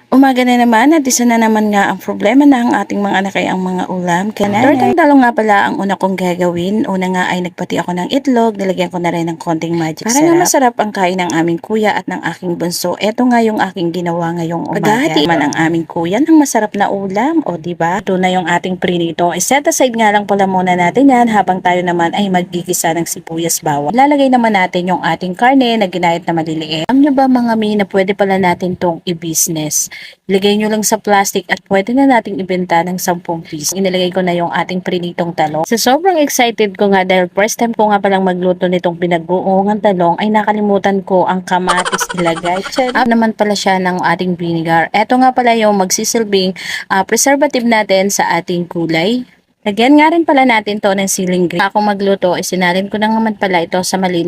Umaga na naman at isa na naman nga ang problema na ang ating mga anak ay ang mga ulam. Tortang talong nga pala ang una kong gagawin. Una nga ay nagpati ako ng itlog, nilagyan ko na rin ng konting magic syrup. Para nga masarap ang kain ng aming kuya at ng aking bunso. Ito nga yung aking ginawa ngayong umaga. Paghahati man ang aming kuya ng masarap na ulam. O diba? Ito na yung ating prinito. Set aside nga lang pala muna natin yan habang tayo naman ay magigisa ng sibuyas bawang. Lalagay naman natin yung ating karne na ginayat na maliliit. Alam nyo ba mga mi na pwede pala natin tong i-business? Ilagay nyo lang sa plastic at pwede na nating ibenta ng 10 piso. Inilagay ko na yung ating prinitong talong. So sobrang excited ko nga dahil first time ko nga palang magluto nitong pinag-uungan talong ay nakalimutan ko ang kamatis ilagay. Naman pala siya ng ating vinegar. Ito nga pala yung magsisilbing preservative natin sa ating kulay. Lagyan nga rin pala natin to ng siling green. Ako magluto, isinalin ko na naman pala ito sa malinis